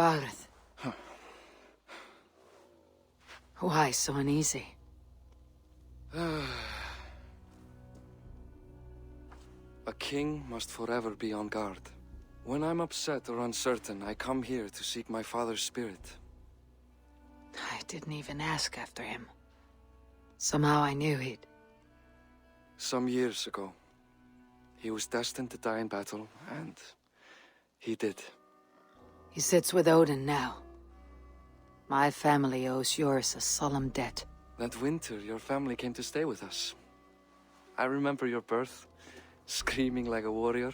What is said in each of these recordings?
about it? Why so uneasy? A king must forever be on guard. When I'm upset or uncertain, I come here to seek my father's spirit. I didn't even ask after him. Somehow I knew he'd... Some years ago, he was destined to die in battle, and he did. He sits with Odin now. My family owes yours a solemn debt. That winter, your family came to stay with us. I remember your birth, screaming like a warrior.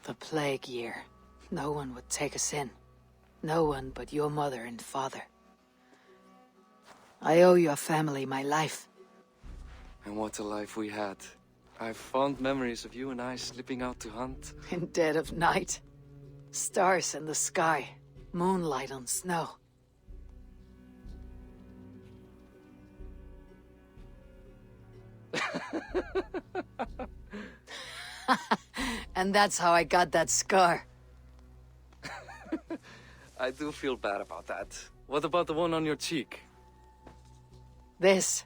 The plague year. No one would take us in. No one but your mother and father. I owe your family my life. And what a life we had. I've fond memories of you and I slipping out to hunt. In dead of night. Stars in the sky. Moonlight on snow. And that's how I got that scar. I do feel bad about that. What about the one on your cheek? This.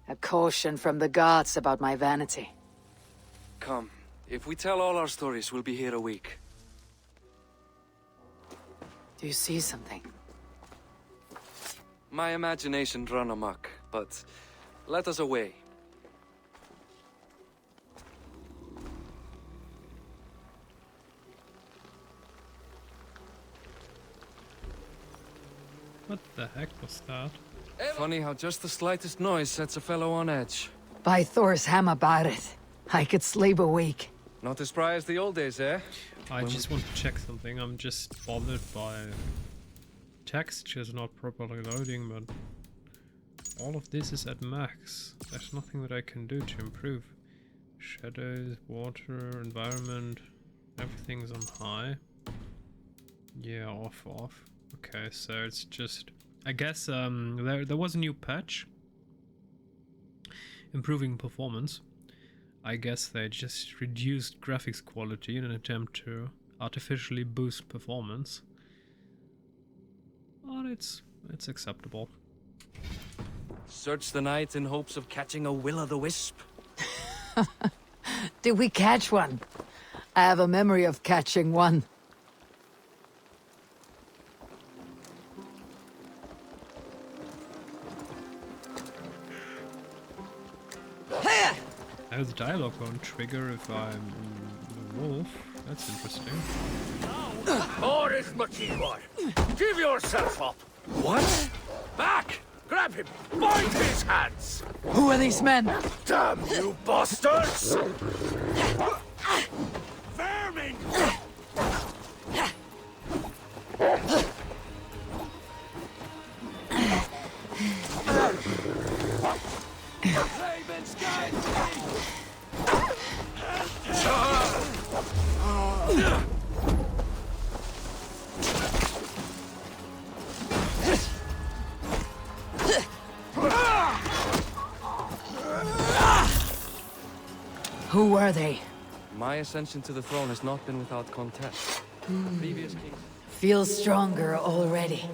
A caution from the gods about my vanity. Come. If we tell all our stories, we'll be here a week. Do you see something? My imagination run amok, but let us away. What the heck was that? Funny how just the slightest noise sets a fellow on edge. By Thor's hammer about it. I could sleep a week. Not as spry as the old days, eh? I just want to check something. I'm just bothered by textures not properly loading, but all of this is at max. There's nothing that I can do to improve. Shadows, water, environment, everything's on high. Yeah, off. Okay, so it's just... I guess there was a new patch improving performance. I guess they just reduced graphics quality in an attempt to artificially boost performance. But it's acceptable. Search the night in hopes of catching a will-o'-the-wisp. Did we catch one? I have a memory of catching one. How's the dialogue won't trigger if I'm the wolf? That's interesting. Or is Makibor? Give yourself up! What? Back! Grab him! Bind his hands! Who are these men? Damn you bastards! Vermin! Raven's guide me! Who were they? My ascension to the throne has not been without contest. Previous kings... Feel stronger already.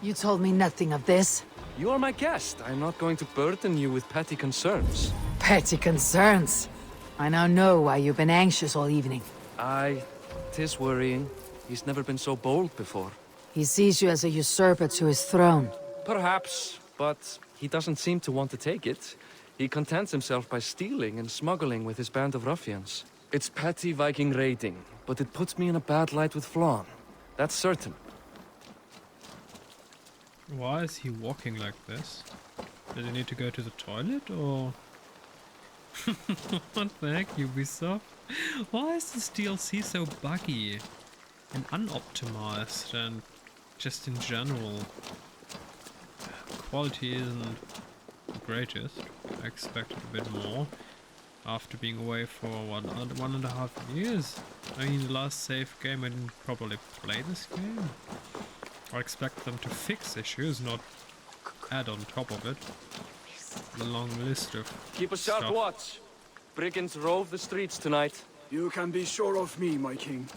You told me nothing of this. You are my guest. I'm not going to burden you with petty concerns. Petty concerns. I now know why you've been anxious all evening. Aye, 'tis worrying. He's never been so bold before. He sees you as a usurper to his throne. Perhaps, but he doesn't seem to want to take it. He contents himself by stealing and smuggling with his band of ruffians. It's petty Viking raiding, but it puts me in a bad light with Flann. That's certain. Why is he walking like this? Does he need to go to the toilet, or... What the heck, Ubisoft? Why is this DLC so buggy and unoptimized, and just in general? Quality isn't the greatest. I expected a bit more after being away for what, 1.5 years. I mean, the last save game I didn't properly play this game. I expect them to fix issues, not add on top of it. A long list of Keep a sharp stuff. watch. Brigands rove the streets tonight. You can be sure of me, my king.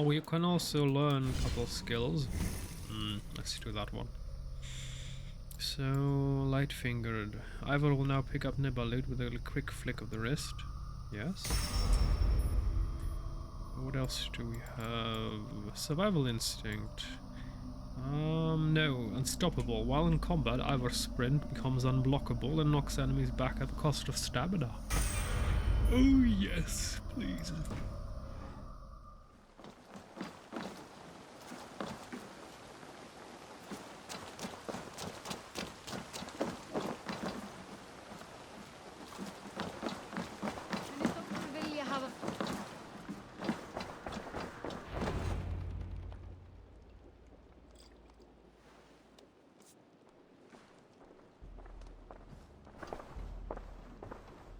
We can also learn a couple of skills. Let's do that one. So, light-fingered. Ivor will now pick up Nibalut with a quick flick of the wrist. Yes. What else do we have? Survival instinct. No. Unstoppable. While in combat, Ivor's sprint becomes unblockable and knocks enemies back at the cost of stamina. Oh yes, please.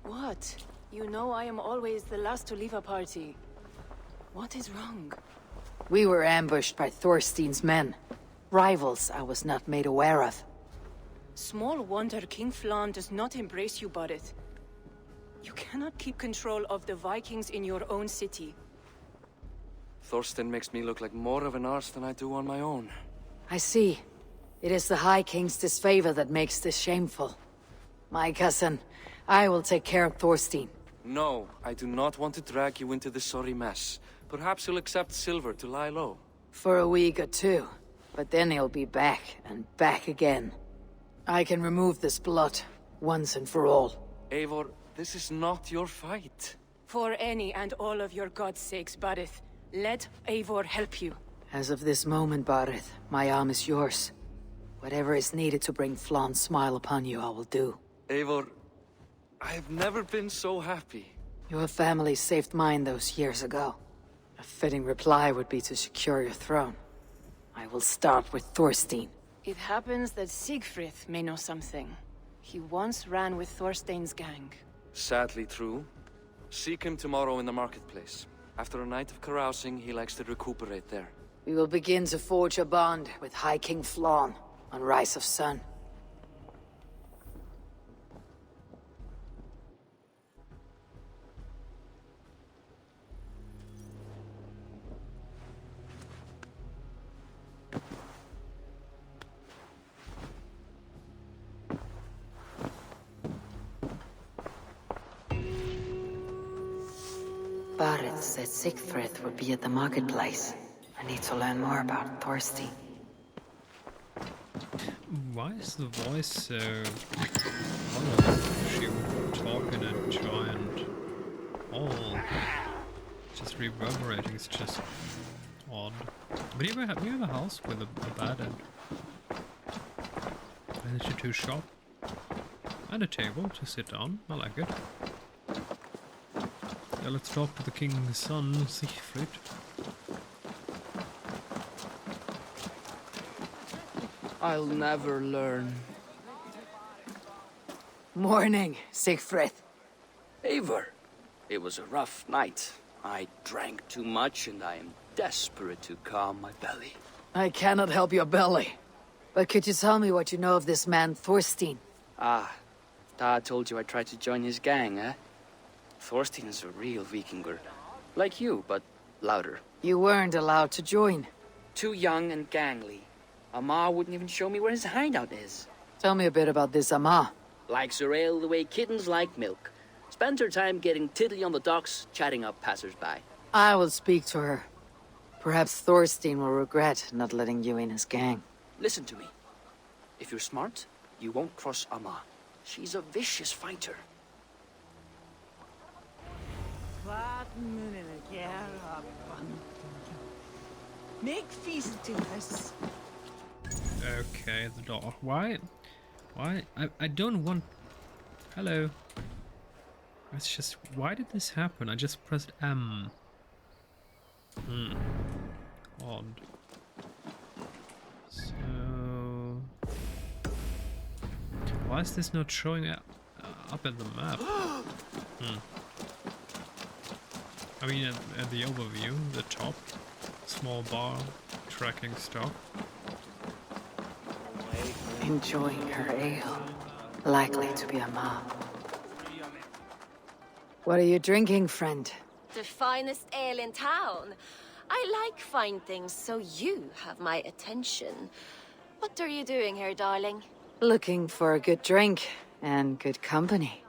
What? You know I am always the last to leave a party. What is wrong? We were ambushed by Thorstein's men. Rivals I was not made aware of. Small wonder King Flan does not embrace you, Barrett. You cannot keep control of the Vikings in your own city. Thorstein makes me look like more of an arse than I do on my own. I see. It is the High King's disfavor that makes this shameful. My cousin, I will take care of Thorstein. No, I do not want to drag you into this sorry mess. Perhaps you'll accept silver to lie low. For a week or two. But then he'll be back, and back again. I can remove this blot, once and for all. Eivor, this is not your fight. For any and all of your god's sakes, Barrett, let Eivor help you. As of this moment, Barrett, my arm is yours. Whatever is needed to bring Flan's smile upon you, I will do. Eivor, I've never been so happy. Your family saved mine those years ago. A fitting reply would be to secure your throne. I will start with Thorstein. It happens that Siegfried may know something. He once ran with Thorstein's gang. Sadly true. Seek him tomorrow in the marketplace. After a night of carousing, he likes to recuperate there. We will begin to forge a bond with High King Flan on Rise of Sun. Barrett said Siegfried would be at the marketplace. I need to learn more about Thorstein. Why is the voice so hollow? She would talk in a giant hall. Just reverberating, it's just odd. But you have a house with a bed and a tattoo shop. And a table to sit down. I like it. Yeah, let's talk to the king's son, Siegfried. I'll never learn. Morning, Siegfried. Eivor, it was a rough night. I drank too much and I am desperate to calm my belly. I cannot help your belly. But could you tell me what you know of this man, Thorstein? Ah, Dad told you I tried to join his gang, eh? Thorstein is a real Vikinger. Like you, but louder. You weren't allowed to join. Too young and gangly. Amar wouldn't even show me where his hideout is. Tell me a bit about this Amar. Likes her ale the way kittens like milk. Spends her time getting tiddly on the docks, chatting up passers-by. I will speak to her. Perhaps Thorstein will regret not letting you in his gang. Listen to me. If you're smart, you won't cross Amar. She's a vicious fighter. Make feast to us. Okay, the door. Why? I don't want... Hello. It's just... Why did this happen? I just pressed M. Odd. So... Why is this not showing up at the map? I mean, at the overview, the top. Small bar, tracking stuff. Enjoying her ale. Likely to be Amar. What are you drinking, friend? The finest ale in town. I like fine things, so you have my attention. What are you doing here, darling? Looking for a good drink and good company.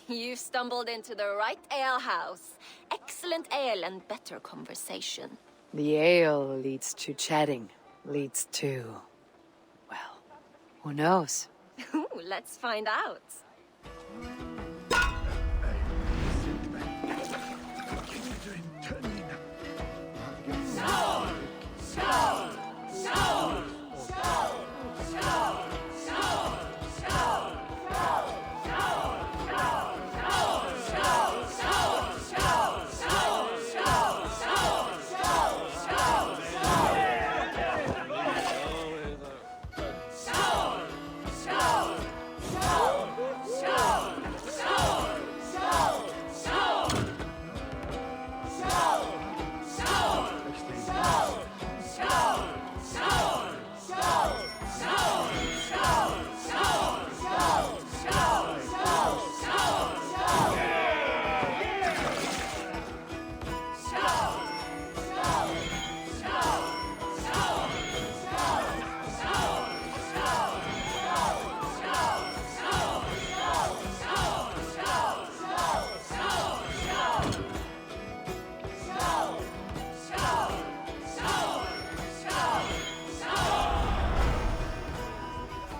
You've stumbled into the right ale house. Excellent ale and better conversation. The ale leads to chatting, leads to... well, who knows? Ooh, let's find out.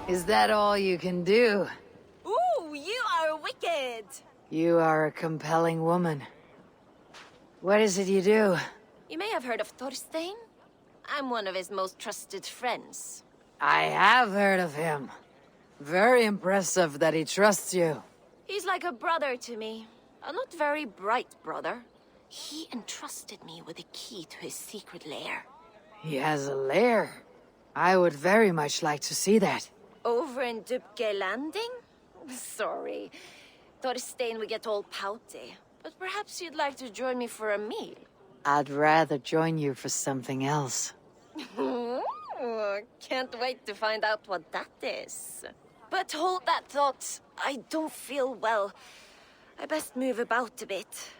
Is that all you can do? Ooh, you are wicked! You are a compelling woman. What is it you do? You may have heard of Thorstein? I'm one of his most trusted friends. I have heard of him. Very impressive that he trusts you. He's like a brother to me. A not very bright brother. He entrusted me with the key to his secret lair. He has a lair. I would very much like to see that. Over in Dubke Landing? Sorry. Thorstein would get all pouty. But perhaps you'd like to join me for a meal. I'd rather join you for something else. Can't wait to find out what that is. But hold that thought. I don't feel well. I best move about a bit.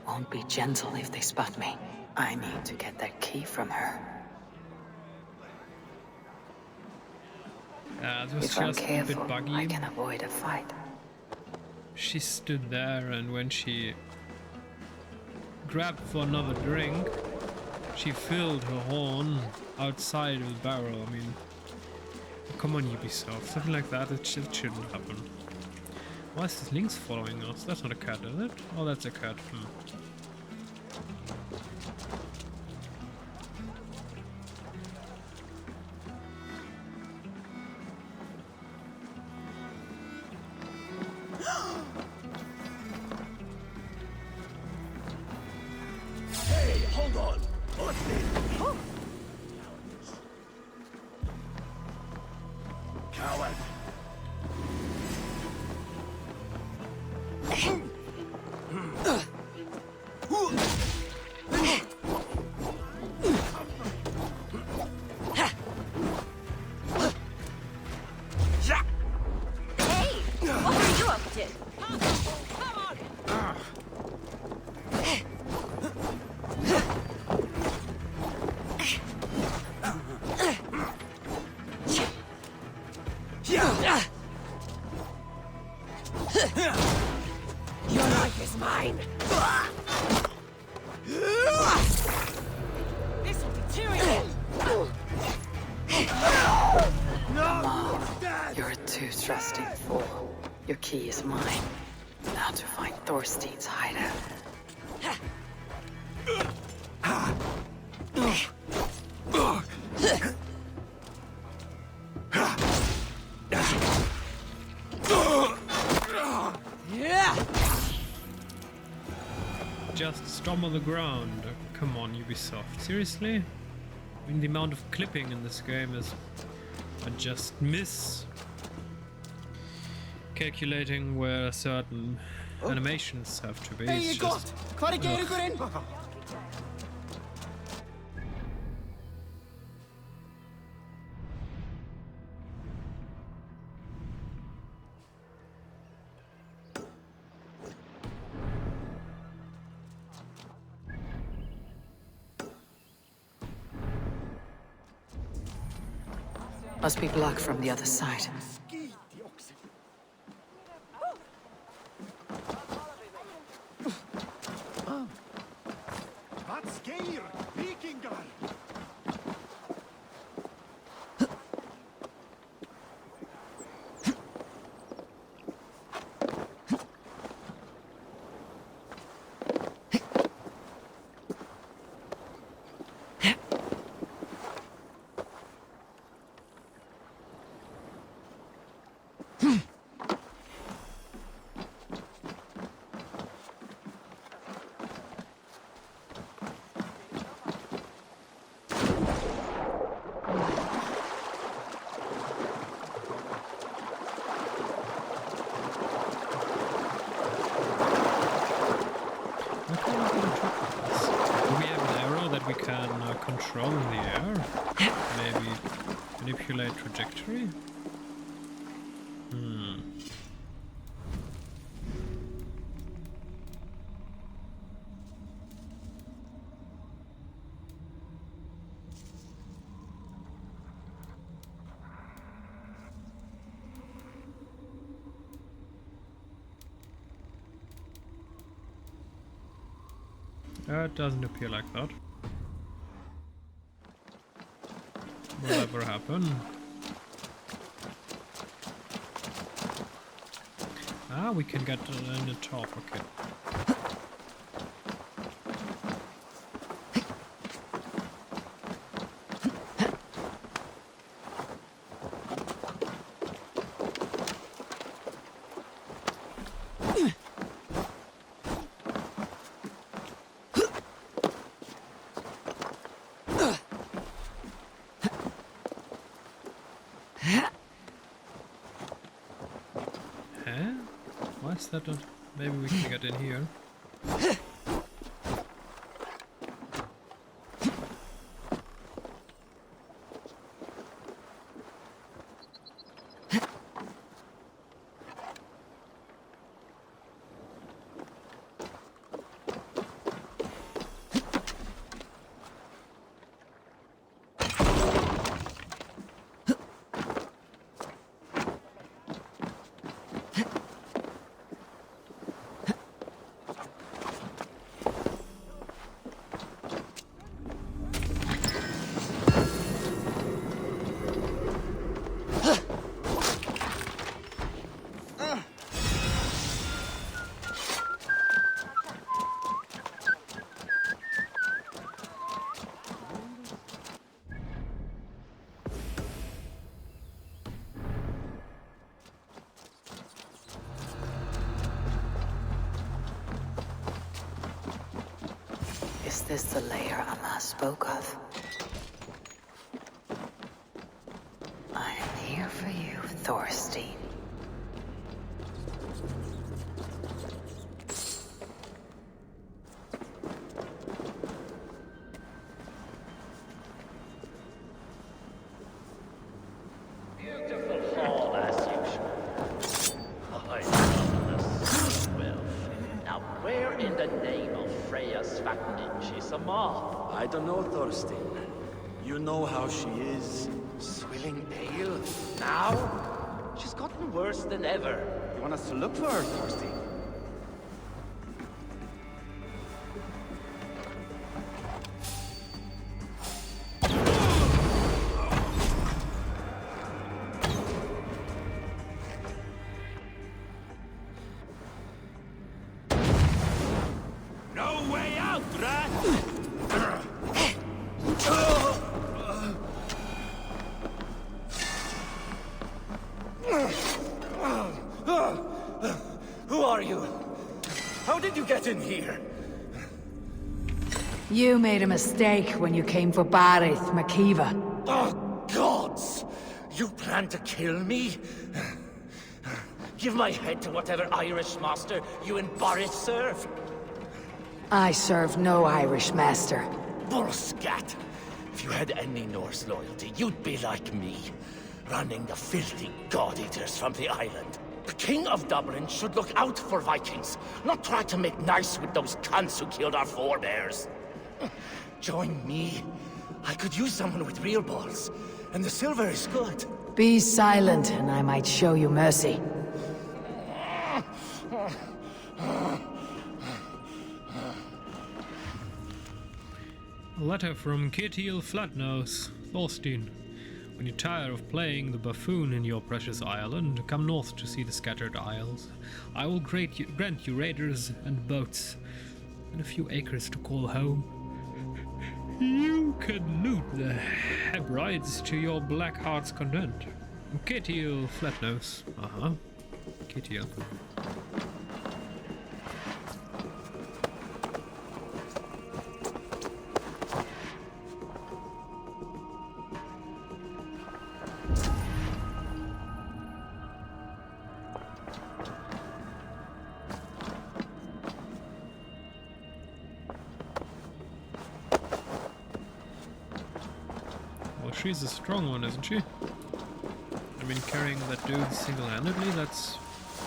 Won't be gentle if they spot me. I need to get that key from her. It was If I'm just a careful, bit buggy. I can avoid a fight. She stood there, and when she grabbed for another drink, she filled her horn outside of the barrel. I mean, come on, Ubisoft. Something like that, it shouldn't happen. Why is this Lynx following us? That's not a cat, is it? Oh, that's a cat. Hey, hold on. What's this? Coward. Hey! What are you up to? Your life is mine. This will be terrible! No! Dad! You're a too trusting fool. Your key is mine. Now to find Thorstein's hideout. Just stomp on the ground. Come on, Ubisoft. Seriously? I mean, the amount of clipping in this game is... I just miss calculating where certain animations have to be. It's just... Ugh. Must be blocked from the other side. We can control in the air? Maybe manipulate trajectory? It doesn't appear like that. Whatever happened? Ah, we can get in the top, okay. That not, maybe we can get in here. Is this the lair Amma spoke of? I am here for you, Thorstein. Beautiful hall as usual. I love the twelfth. Now where in the name of Freya's Svaknich is a mob? I don't know, Thorstein. You know how she is. Swilling pale. Now? She's gotten worse than ever. You want us to look for her, Thorstein? No way out, rat! Who are you? How did you get in here? You made a mistake when you came for Barith, Makiva. Oh, gods! You plan to kill me? Give my head to whatever Irish master you and Boris serve. I serve no Irish master. Bullscat! If you had any Norse loyalty, you'd be like me, running the filthy god-eaters from the island. The King of Dublin should look out for Vikings, not try to make nice with those cunts who killed our forebears. Join me. I could use someone with real balls. and the silver is good. Be silent, and I might show you mercy. A letter from Kitiel Flatnose, Thorstein. When you tire of playing the buffoon in your precious island, come north to see the scattered isles. I will grant you raiders and boats, and a few acres to call home. You can loot the Hebrides to your black heart's content. Kitiel Flatnose. Kitiel. She's a strong one, isn't she? I mean, carrying that dude single-handedly, that's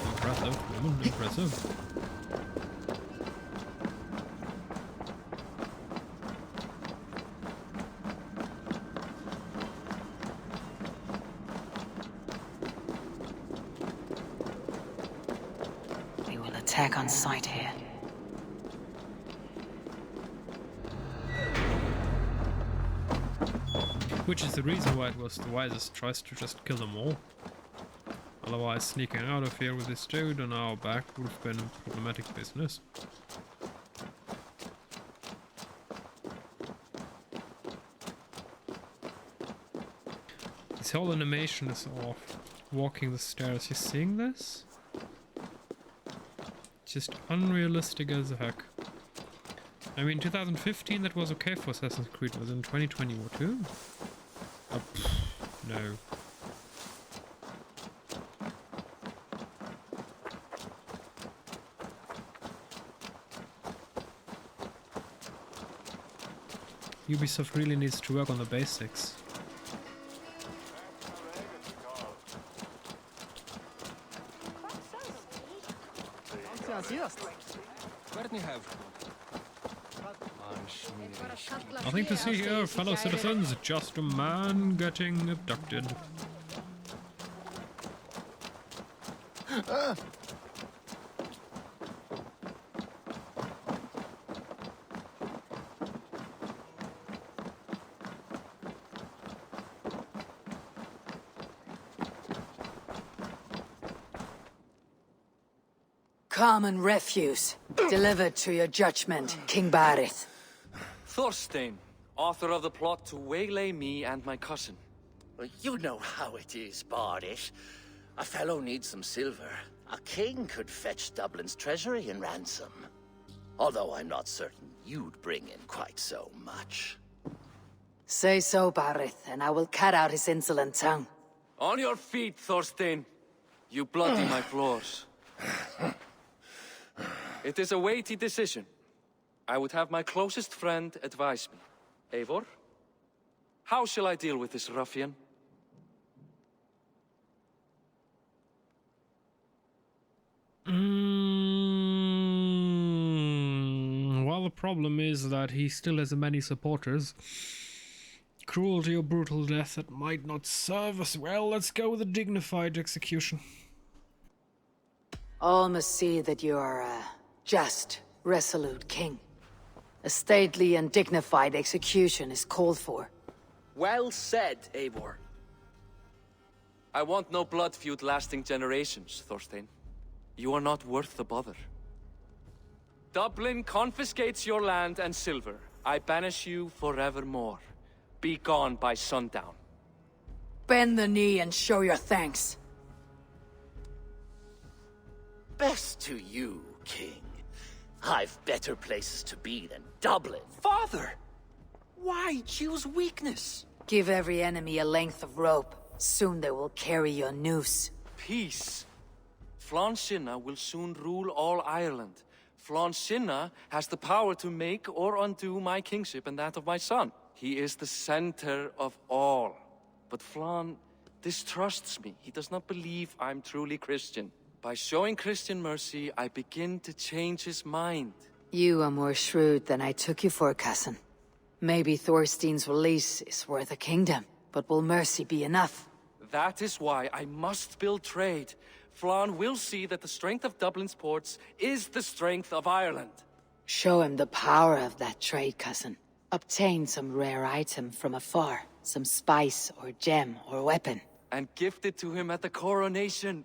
impressive, woman, impressive. We will attack on sight here. Which is the reason why it was the wisest choice to just kill them all. Otherwise, sneaking out of here with this dude on our back would have been problematic business. This whole animation is off. Walking the stairs, you seeing this? Just unrealistic as heck. I mean, 2015 that was okay for Assassin's Creed, was in 2022? Oh, no. Ubisoft really needs to work on the basics. Nothing to see here, fellow citizens, just a man getting abducted. Common refuse, delivered to your judgment, King Barith. Thorstein, author of the plot to waylay me and my cousin. Well, you know how it is, Bardish. A fellow needs some silver. A king could fetch Dublin's treasury in ransom. Although I'm not certain you'd bring in quite so much. Say so, Barith, and I will cut out his insolent tongue. On your feet, Thorstein. You bloody my floors. It is a weighty decision. I would have my closest friend advise me. Eivor? How shall I deal with this ruffian? Well, the problem is that he still has many supporters. Cruelty or brutal death that might not serve us well. Let's go with a dignified execution. All must see that you are a just, resolute king. A stately and dignified execution is called for. Well said, Eivor. I want no blood feud lasting generations, Thorstein. You are not worth the bother. Dublin confiscates your land and silver. I banish you forevermore. Be gone by sundown. Bend the knee and show your thanks. Best to you, King. I've better places to be than Dublin. Father! Why choose weakness? Give every enemy a length of rope. Soon they will carry your noose. Peace. Flann Sinna will soon rule all Ireland. Flann Sinna has the power to make or undo my kingship and that of my son. He is the center of all. But Flann distrusts me. He does not believe I'm truly Christian. By showing Christian mercy, I begin to change his mind. You are more shrewd than I took you for, cousin. Maybe Thorstein's release is worth a kingdom. But will mercy be enough? That is why I must build trade. Flann will see that the strength of Dublin's ports is the strength of Ireland. Show him the power of that trade, cousin. Obtain some rare item from afar. Some spice or gem or weapon. And gift it to him at the coronation.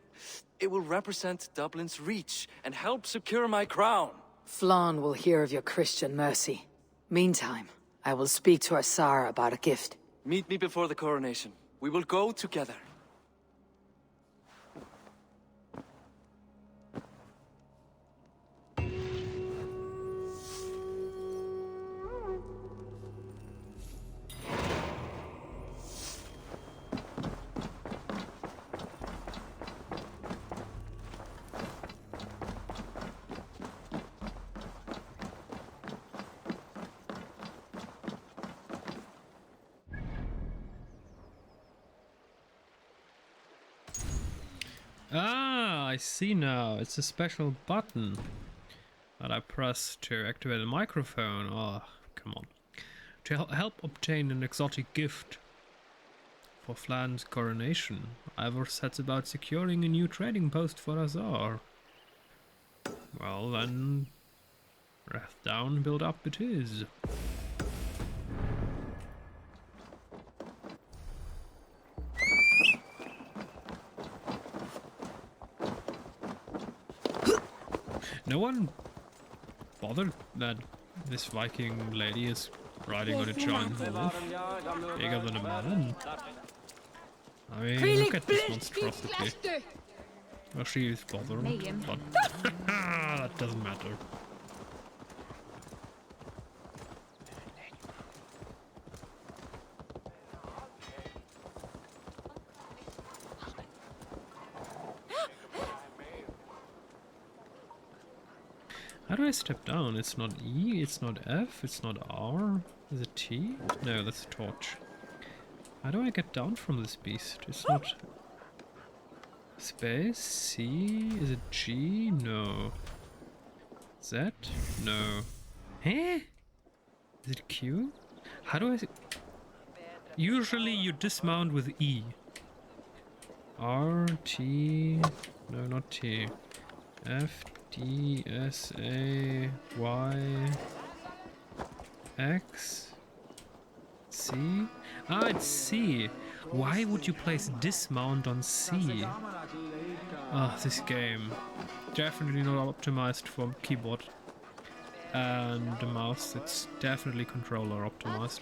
It will represent Dublin's reach and help secure my crown. Flann will hear of your Christian mercy. Meantime, I will speak to Asar about a gift. Meet me before the coronation. We will go together. Ah, I see now. It's a special button that I press to activate the microphone. Oh, come on. To help obtain an exotic gift for Flann's coronation, Ivor sets about securing a new trading post for Azar. Well then, breath down, build up it is. No one bothered that this Viking lady is riding on a giant wolf, bigger than a man. I mean, look at this monstrosity. Well, she is bothered, but that doesn't matter. How do I step down? It's not E, it's not F, it's not R. Is it T? No, that's a torch. How do I get down from this beast? It's not... Space? C? Is it G? No. Z? No. Eh? Is it Q? How do I... Usually you dismount with E. R, T... No, not T. F, D, S, A, Y, X, C? Ah, it's C. Why would you place dismount on C? Ah, this game. Definitely not optimized for keyboard and the mouse. It's definitely controller optimized.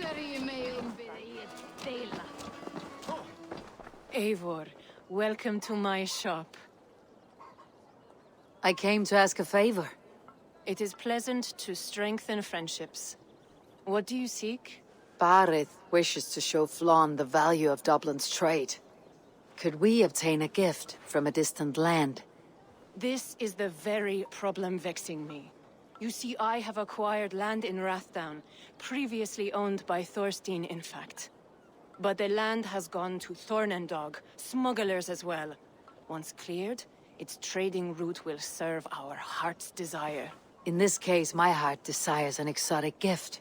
Eivor, welcome to my shop. I came to ask a favor. It is pleasant to strengthen friendships. What do you seek? Barith wishes to show Flann the value of Dublin's trade. Could we obtain a gift from a distant land? This is the very problem vexing me. You see, I have acquired land in Rathdown, previously owned by Thorstein, in fact. But the land has gone to Thornendog, smugglers as well. Once cleared, its trading route will serve our heart's desire. In this case, my heart desires an exotic gift,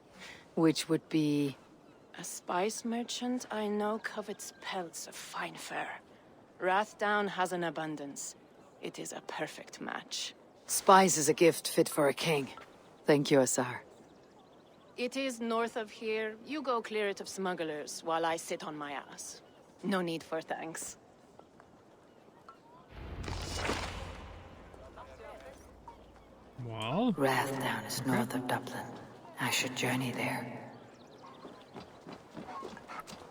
which would be... A spice merchant I know covets pelts of fine fur. Rathdown has an abundance. It is a perfect match. Spice is a gift fit for a king. Thank you, Asar. It is north of here. You go clear it of smugglers while I sit on my ass. No need for thanks. Wow. Rathdown is north of Dublin. I should journey there.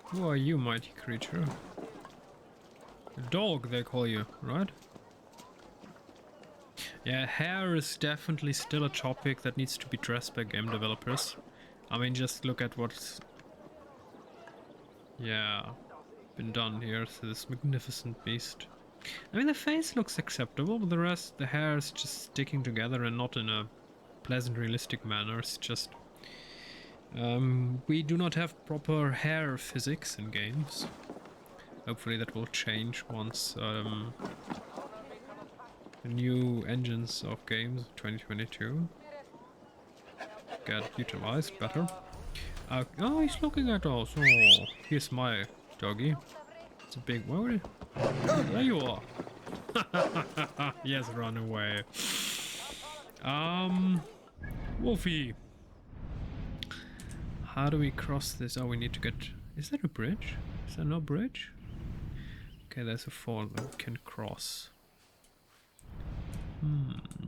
Who are you, mighty creature? A dog, they call you, right? Yeah, hair is definitely still a topic that needs to be addressed by game developers. I mean, just look at what's... Yeah, been done here to this magnificent beast. I mean, the face looks acceptable, but the rest, the hair is just sticking together and not in a pleasant, realistic manner. It's just... we do not have proper hair physics in games. Hopefully that will change once the new engines of games 2022 get utilized better. Oh, he's looking at us. Oh, here's my doggy. It's a big worry. There you are. Yes, run away. Wolfie. How do we cross this? Oh, we need to get... Is there a bridge? Is there no bridge? Okay, there's a fall that we can cross.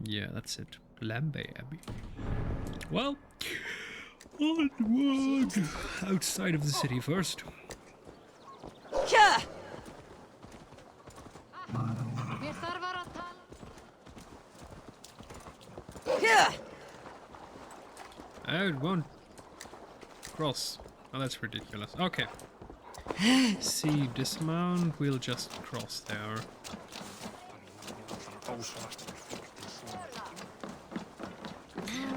Yeah, that's it. Lambay Abbey. Well, onward! Outside of the city first. Yeah. Yeah. Oh, it won't cross. Oh, that's ridiculous. Okay. See, dismount. We'll just cross there.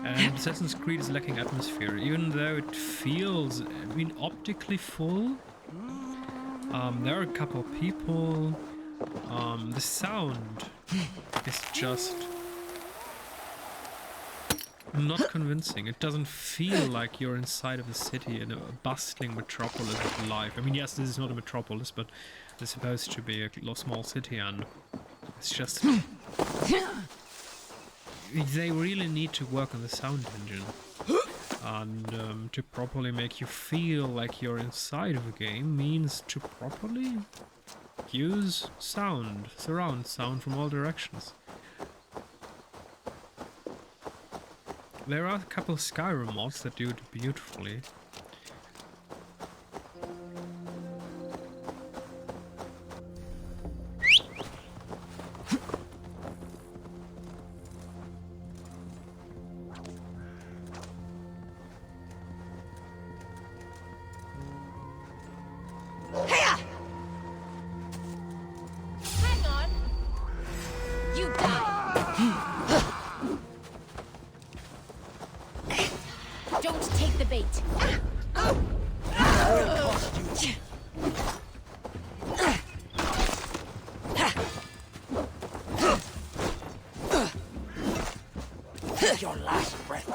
And Assassin's Creed is lacking atmosphere, even though it feels, I mean, optically full. There are a couple of people. The sound is just not convincing. It doesn't feel like you're inside of a city in a bustling metropolis of life. I mean, yes, this is not a metropolis, but it's supposed to be a small city, and it's just... They really need to work on the sound engine. And to properly make you feel like you're inside of a game means to properly use sound, surround sound from all directions. There are a couple of Skyrim mods that do it beautifully. Hang on. You die. Don't take the bait. Your last breath.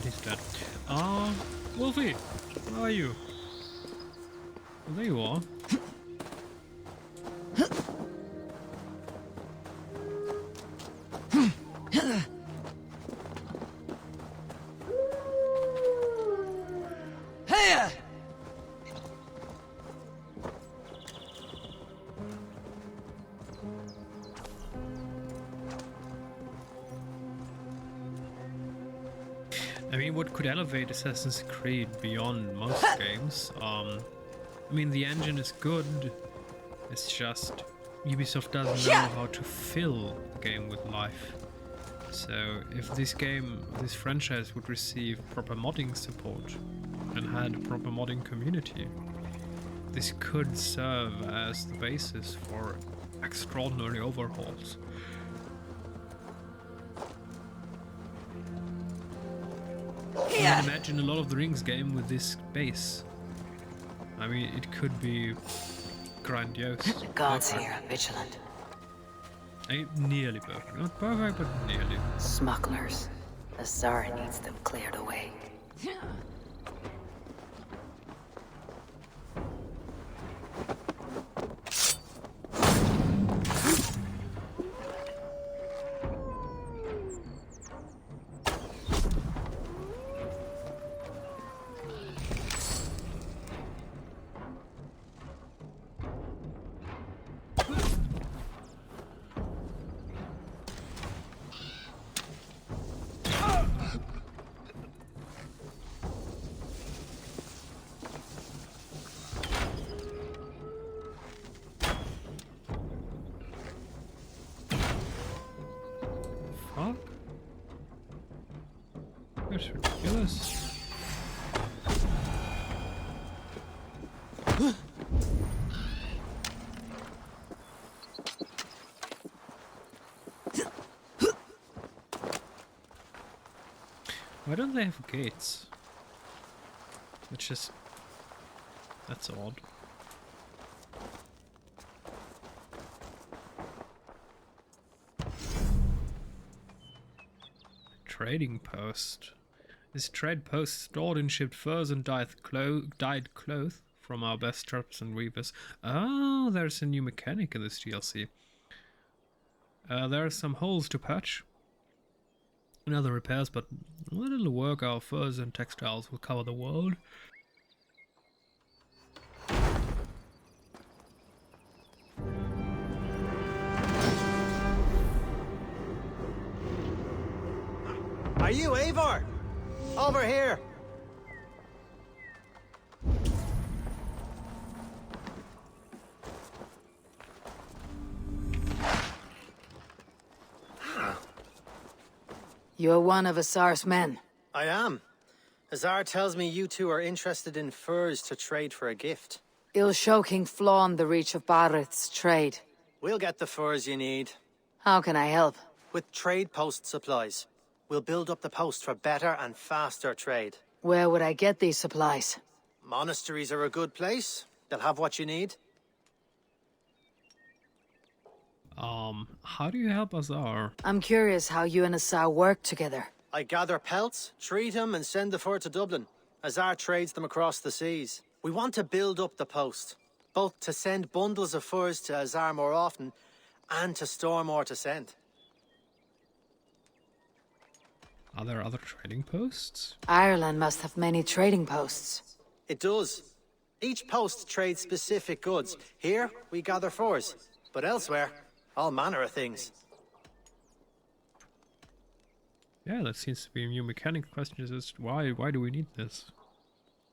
He's dead. Wolfie, where are you? Oh, there you are. I mean, what could elevate Assassin's Creed beyond most games? I mean, the engine is good. It's just Ubisoft doesn't know how to fill the game with life. So if this franchise would receive proper modding support and had a proper modding community, this could serve as the basis for extraordinary overhauls. I can imagine a Lord of the Rings game with this base. I mean, it could be grandiose. The gods here are vigilant. Nearly perfect. Not perfect, but nearly. Smugglers. The Tsar needs them cleared away. Fuck? That's ridiculous. Why don't they have gates? It's just... That's odd. trading post. This trade post stored and shipped furs and dyed clothes from our best trappers and weavers. Oh, there's a new mechanic in this DLC. There are some holes to patch and other repairs, but with a little work, our furs and textiles will cover the world. Are you Eivor? Over here! You're one of Asar's men. I am. Azar tells me you two are interested in furs to trade for a gift. Ill-Shoking flawn the reach of Barith's trade. We'll get the furs you need. How can I help? With trade post supplies. We'll build up the post for better and faster trade. Where would I get these supplies? Monasteries are a good place. They'll have what you need. How do you help Azar? I'm curious how you and Asar work together. I gather pelts, treat them, and send the fur to Dublin. Azar trades them across the seas. We want to build up the post, both to send bundles of furs to Azar more often, and to store more to send. Are there other trading posts? Ireland must have many trading posts. It does. Each post trades specific goods. Here, we gather furs, but elsewhere, all manner of things. Yeah, that seems to be a new mechanic. Question is why do we need this?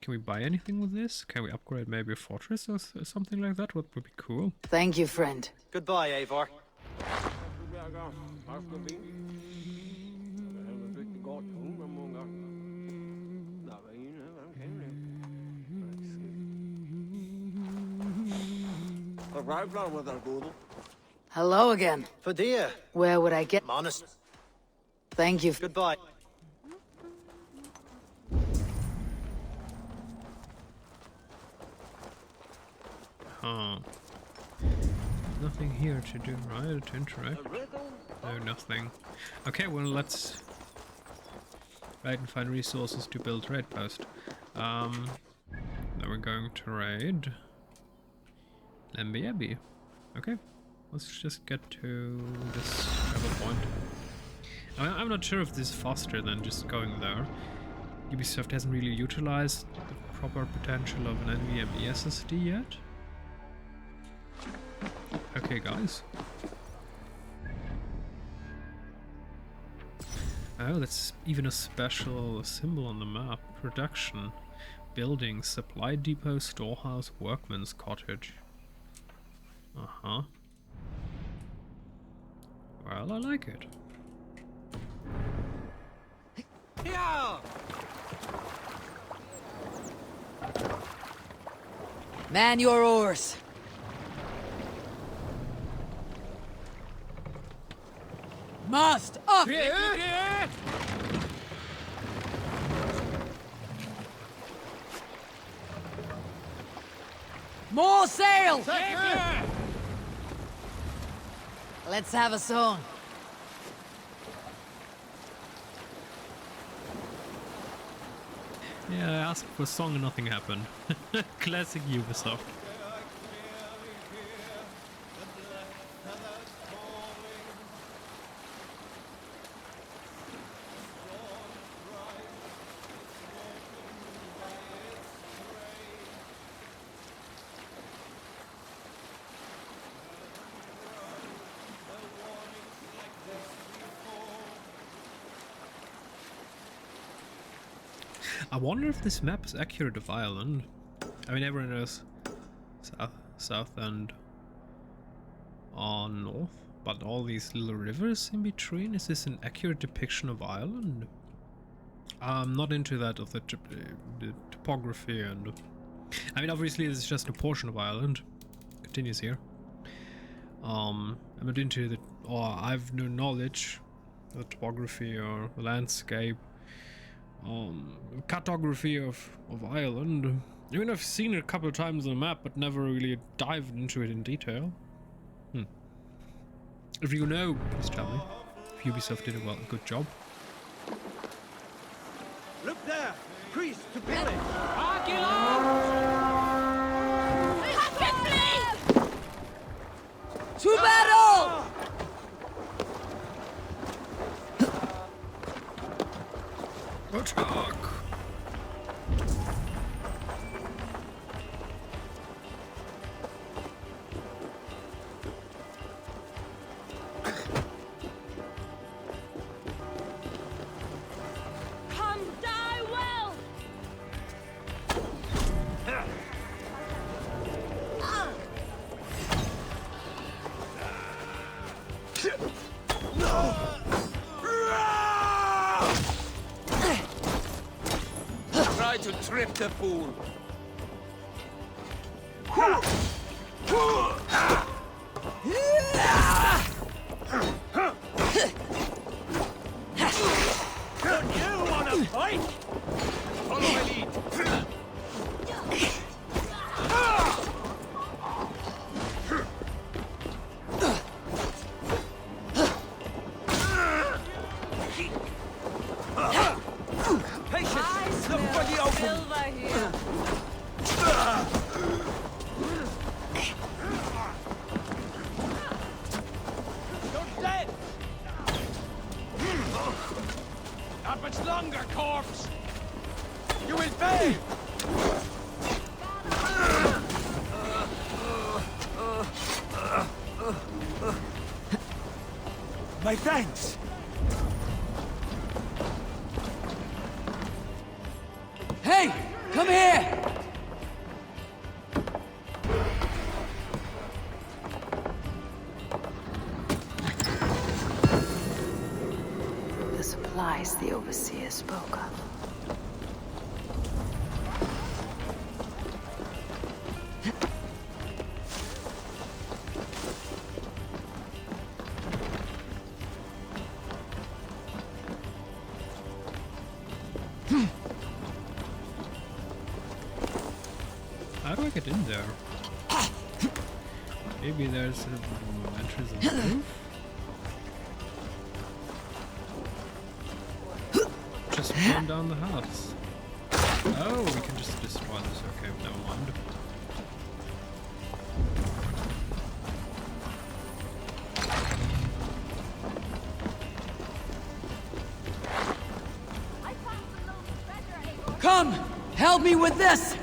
Can we buy anything with this? Can we upgrade maybe a fortress or something like that? What would be cool? Thank you, friend. Goodbye, Eivor. Hello again. Fadia. Where would I get... Honest. Thank you. Goodbye. Huh. Nothing here to do, right? To interact? No, nothing. Okay, well, let's raid and find resources to build raid post. Then we're going to raid Lemby Abbey. Okay, let's just get to this travel point. I'm not sure if this is faster than just going there. Ubisoft hasn't really utilized the proper potential of an NVMe SSD yet. Okay, guys. Oh, that's even a special symbol on the map. Production. Building. Supply depot, storehouse, workman's cottage. Uh-huh. Well, I like it. Yeah! Man your oars. Mast up! More sail! Let's have a song. Yeah, I asked for a song and nothing happened. Classic Ubisoft. I wonder if this map is accurate of Ireland. I mean, everyone knows south and north, but all these little rivers in between, is this an accurate depiction of Ireland? I'm not into that of the topography and... I mean, obviously this is just a portion of Ireland. Continues here. I'm not into the... or I've no knowledge of the topography or the landscape. Cartography of Ireland. I mean, I've seen it a couple of times on the map, but never really dived into it in detail. If you know, please tell me. If Ubisoft did a good job. Look there! Priest to pillage! To battle! Attack! Come die well! Try to trip the fool! Don't you wanna fight? Follow my lead! Patience! Look for the open! Silver here. You're dead! Not much longer, corpse! You will pay! My thanks! Hey! Come here! The supplies the Overseer spoke of. How do I get in there? Maybe there's an entrance on the roof? Just run down the house. Oh, we can just destroy this. Okay, never mind. Come! Help me with this!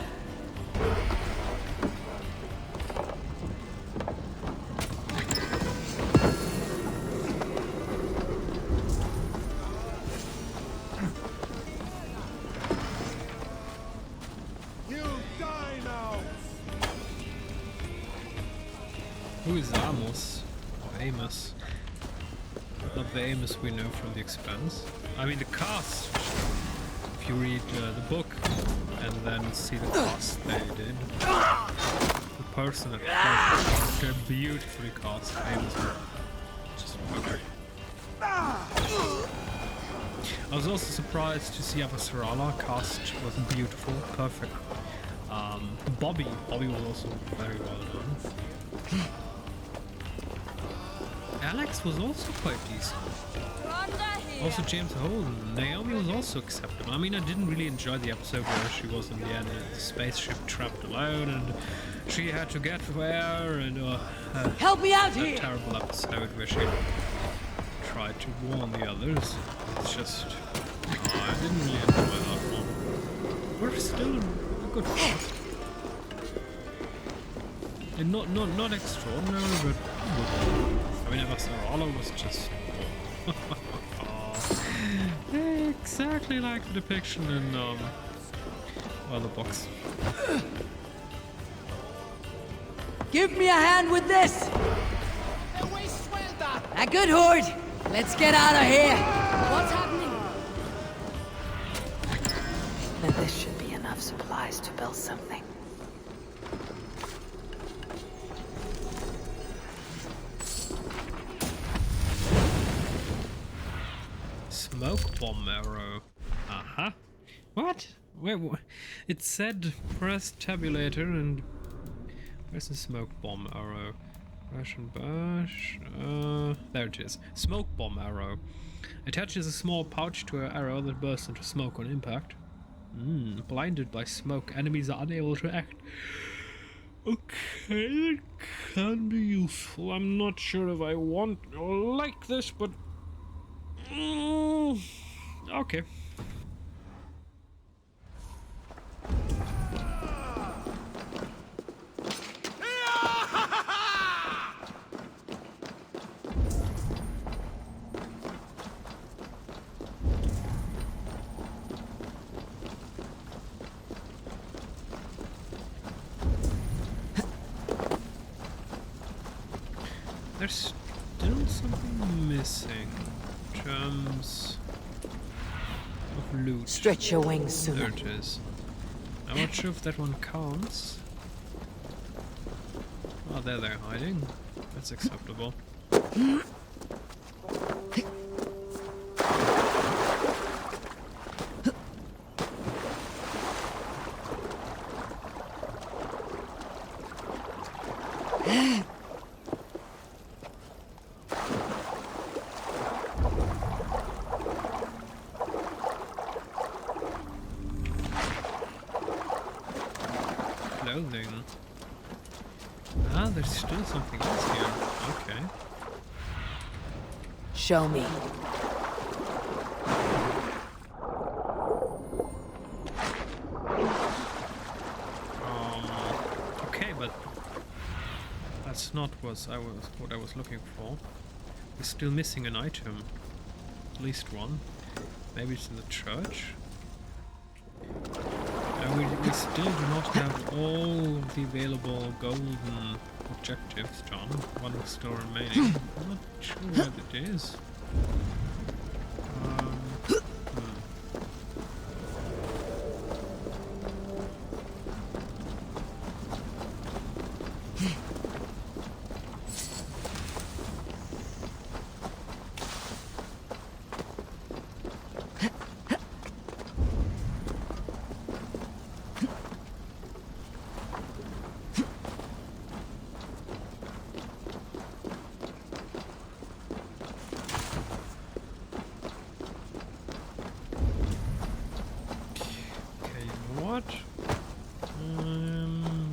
You die now! Who is Amos? Or Amos? Not the Amos we know from The Expanse. I mean the cast! If you read the book and then see the cast they did. The person that plays they're beautifully cast. Amos. Just perfect. I was also surprised to see Avasarala cast was beautiful, perfect. Bobby was also very well done. Alex was also quite decent. Also James Holden. Naomi was also acceptable. I mean, I didn't really enjoy the episode where she was in the end in the spaceship trapped alone and she had to get there and Help me out that here! terrible episode where she tried to warn the others. It's just I didn't really enjoy that one. We're still a good cast. And not extraordinary, but good. I mean, Avasarala was just exactly like the depiction in well, the box. Give me a hand with this! A good horde! Let's get out of here! What's happening? Now this should be enough supplies to build something. Smoke bomb arrow. Uh-huh. What? Wait, it said press tabulator and where's the smoke bomb arrow? Bash and bash. There it is. Smoke bomb arrow. Attaches a small pouch to an arrow that bursts into smoke on impact. Blinded by smoke, enemies are unable to act. Okay, it can be useful. I'm not sure if I want or like this, but... okay. There's still something missing in terms of loot. Stretch your wings sooner. There it is. I'm not sure if that one counts. Oh, there they're hiding. That's acceptable. Clothing. Ah, there's still something else here. Okay. Show me. Okay, but that's not what I was looking for. We're still missing an item. At least one. Maybe it's in the church. We still do not have all the available golden objectives done. One is still remaining. I'm not sure what it is.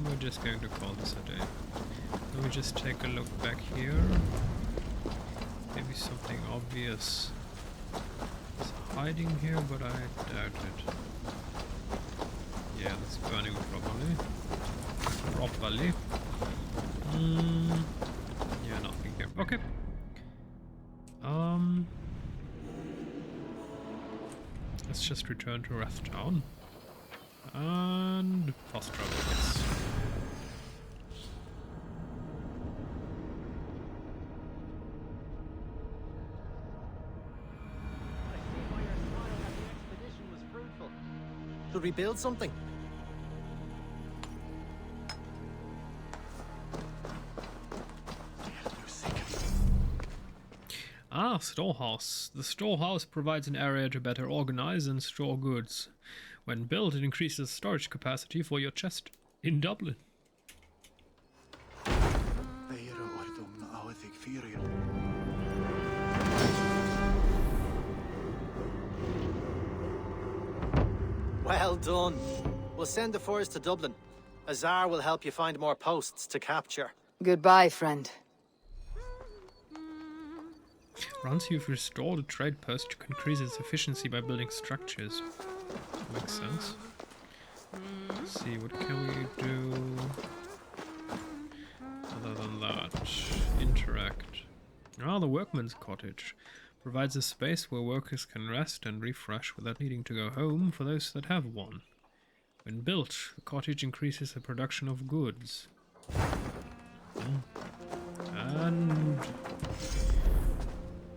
We're just going to call this a day. Let me just take a look back here. Maybe something obvious is hiding here, but I doubt it. Yeah, that's burning properly. Yeah, nothing here. Okay. Let's just return to Rathtown. And fast travel, yes. Should we build something? Ah, storehouse. The storehouse provides an area to better organize and store goods. When built, it increases storage capacity for your chest in Dublin. Well done. We'll send the force to Dublin. Azar will help you find more posts to capture. Goodbye, friend. Once you've restored a trade post, you can increase its efficiency by building structures. Makes sense. Let's see, what can we do other than that? Interact. Ah, the workman's cottage provides a space where workers can rest and refresh without needing to go home for those that have one. When built, the cottage increases the production of goods. And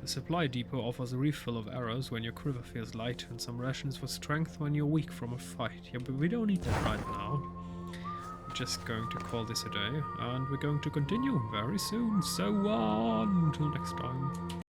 the supply depot offers a refill of arrows when your quiver feels light and some rations for strength when you're weak from a fight. Yeah, but we don't need that right now. We're just going to call this a day, and we're going to continue very soon. So until next time.